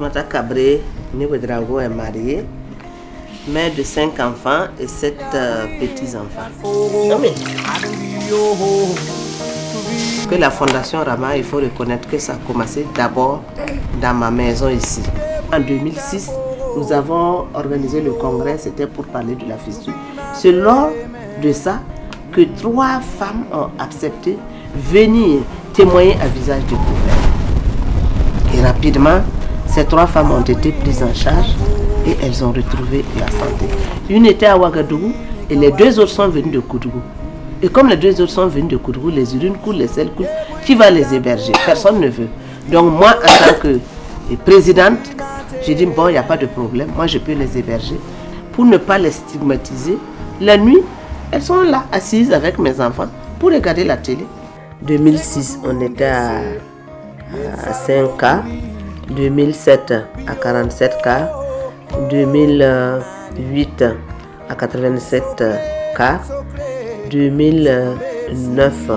Fatoumata Kabré Nébedrago est mariée, mère de 5 enfants et 7 petits-enfants. Que la Fondation Rama, il faut reconnaître que ça a commencé d'abord dans ma maison ici. En 2006, nous avons organisé le congrès, c'était pour parler de la fistule. C'est lors de ça que 3 femmes ont accepté venir témoigner à visage découvert. Et rapidement, ces 3 femmes ont été prises en charge et elles ont retrouvé la santé. Une était à Ouagadougou et les 2 autres sont venues de Koudougou. Et comme les 2 autres sont venues de Koudougou, les urines coulent, les selles coulent, qui va les héberger? Personne ne veut. Donc moi, en tant que présidente, j'ai dit bon, il n'y a pas de problème, moi je peux les héberger. Pour ne pas les stigmatiser, la nuit, elles sont là, assises avec mes enfants, pour regarder la télé. 2006, on était à 5 cas. 2007 à 47 cas. 2008 à 87 cas. 2009,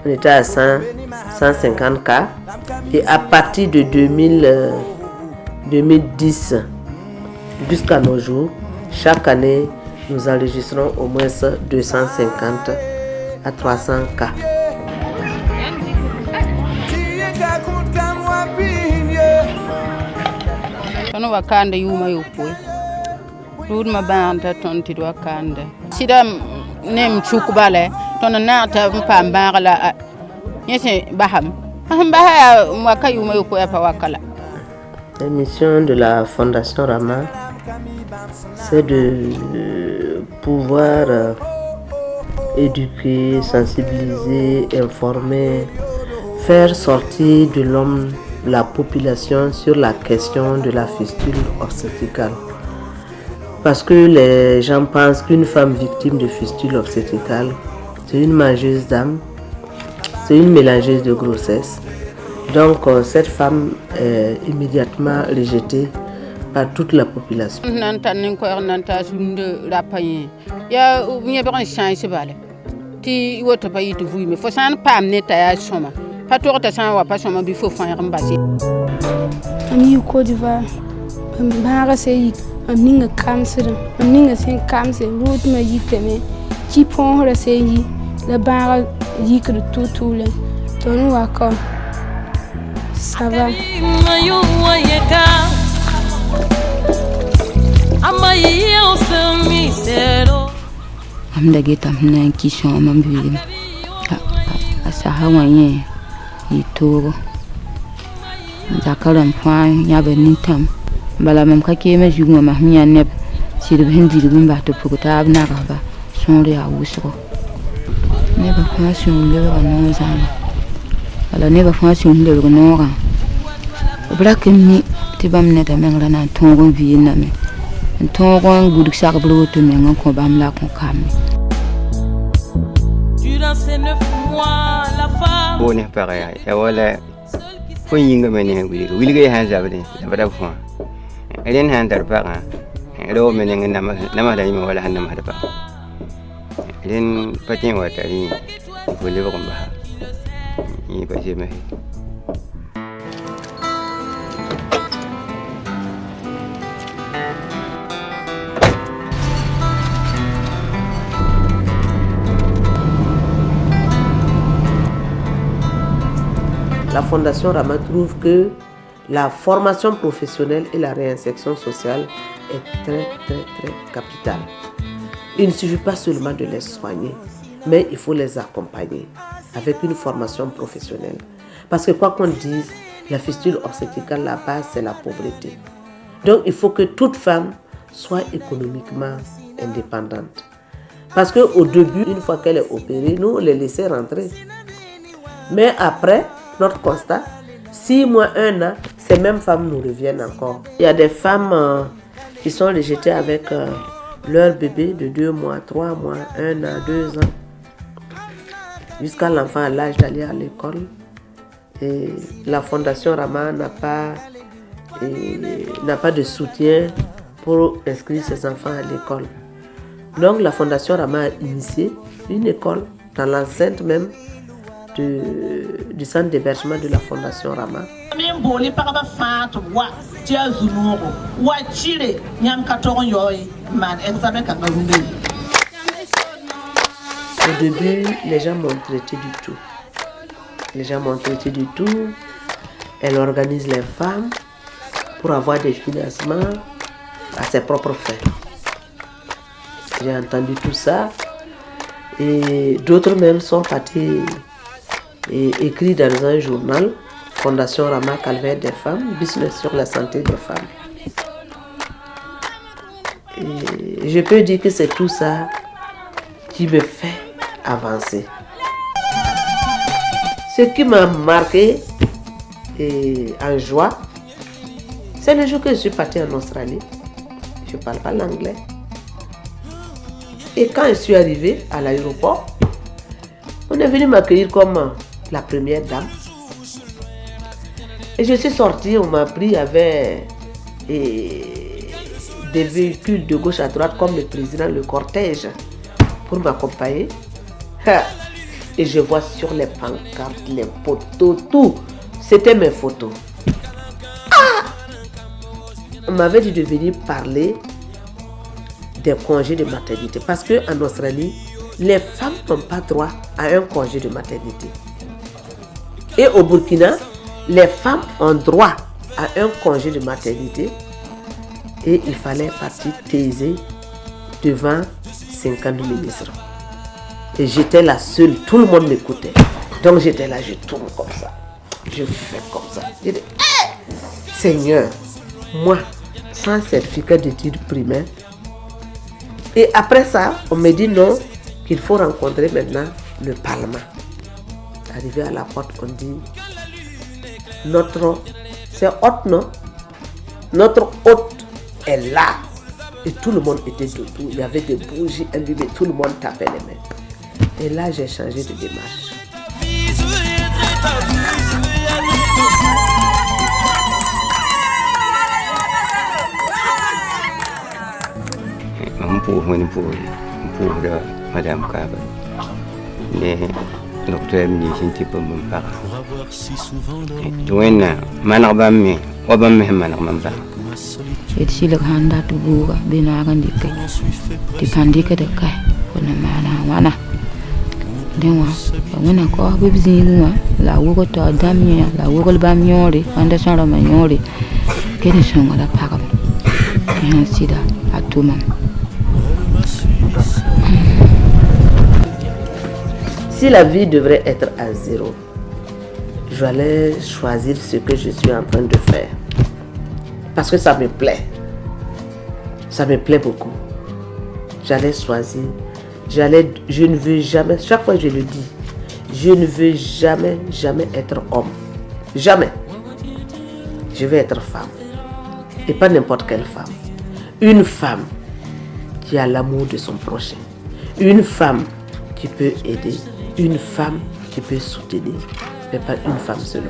on était à 150 cas. Et à partir de 2010 jusqu'à nos jours, chaque année, nous enregistrons au moins 250 à 300 cas. Tono wakande yuma yopoi. Rud ma banda ton ti wakande. Sida nem chukbale tono na ta pam bagala. Yese baham. Bahaya waka yuma yopoi pa wakala. La mission de la Fondation Rama, c'est de pouvoir éduquer, sensibiliser, informer, faire sortir de l'homme la population sur la question de la fistule obstétricale. Parce que les gens pensent qu'une femme victime de fistule obstétricale, c'est une mangeuse d'âme, c'est une mélangeuse de grossesse. Donc cette femme est immédiatement rejetée par toute la population. Ami Côte d'Ivoire, Barasé, Amninga Kamser, Amninga Saint Kamser, Route Mayiteme, Chipon Raseyi, la barre yik de tout le ton waka. Ça va. Amda geta mna kisho mambi. Asahawaye itoro. Zakaram fine yabenintam. Bala mam kake me jugu ma hnya neb. Sirbe hindi dum ba to pukuta abna ba. Sonre a wusro. Neba fashion le ba no zama. Bala neba fashion le ba no ga. Brakin tibam ne da mengra na tongon viina me. Tongon gudik sak blo to mengon ko bam la ko kam. Durant ces 9 mois, la femme. Bon, n'est pas rien. Et voilà. Faut y aller mener oui les hands abdi abada fo eden handar pa ro menen nama da yima wala hanna hada pa eden patin watari ko le ko ba yi ba je me. La Fondation Rama trouve que la formation professionnelle et la réinsertion sociale est très capitale. Il ne suffit pas seulement de les soigner, mais il faut les accompagner avec une formation professionnelle. Parce que quoi qu'on dise, la fistule obstétricale, la base, c'est la pauvreté. Donc il faut que toute femme soit économiquement indépendante. Parce qu'au début, une fois qu'elle est opérée, nous, on les laissait rentrer. Mais après, notre constat, 6 mois, 1 an, ces mêmes femmes nous reviennent encore. Il y a des femmes qui sont rejetées avec leur bébé de 2 mois, 3 mois, 1 an, 2 ans, jusqu'à l'enfant à l'âge d'aller à l'école. Et la Fondation Rama n'a pas de soutien pour inscrire ses enfants à l'école. Donc la Fondation Rama a initié une école dans l'enceinte même du centre d'hébergement de la Fondation Rama. Au début, les gens m'ont traité du tout. Les gens m'ont traité du tout. Elle organise les femmes pour avoir des financements à ses propres frais. J'ai entendu tout ça. Et d'autres même sont partis et écrits dans un journal, Fondation Rama Calvaire des femmes, business sur la santé des femmes. Et je peux dire que c'est tout ça qui me fait avancer. Ce qui m'a marqué et en joie, c'est le jour que je suis partie en Australie. Je ne parle pas l'anglais. Et quand je suis arrivée à l'aéroport, on est venu m'accueillir comme la première dame. Et je suis sortie, on m'a pris avec des véhicules de gauche à droite comme le président, le cortège, pour m'accompagner. Et je vois sur les pancartes, les photos, tout. C'était mes photos. On m'avait dit de venir parler des congés de maternité. Parce qu'en Australie, les femmes n'ont pas droit à un congé de maternité. Et au Burkina, les femmes ont droit à un congé de maternité. Et il fallait partir taiser devant 50 ministres. Et j'étais la seule, tout le monde m'écoutait. Donc j'étais là, je tourne comme ça. Je fais comme ça. Je dis, hey, Seigneur, moi, sans certificat d'études primaires. Et après ça, on me dit non, qu'il faut rencontrer maintenant le Parlement. Arrivé à la porte, on dit, c'est hôte, non? Notre hôte est là. Et tout le monde était debout. Il y avait des bougies allumées, tout le monde tapait les mains. Et là, j'ai changé de démarche. Pour Madame Kaba. Les docteurs me disent que je ne peux pas. Et si le grand a tout beau, bien à indiquer. Tu peux indiquer de quoi? On a mana. Dewa, on a encore besoin la ougo to damia, la ougo bamiori, anderson romagnoli, che ne sono la parole. Et ainsi da à tout moment. Si la vie devrait être à zéro, j'allais choisir ce que je suis en train de faire. Parce que ça me plaît. Ça me plaît beaucoup. J'allais choisir. Je ne veux jamais, chaque fois je le dis, je ne veux jamais être homme. Jamais. Je veux être femme. Et pas n'importe quelle femme. Une femme qui a l'amour de son prochain. Une femme qui peut aider. Une femme qui peut soutenir. Mais pas une femme seulement.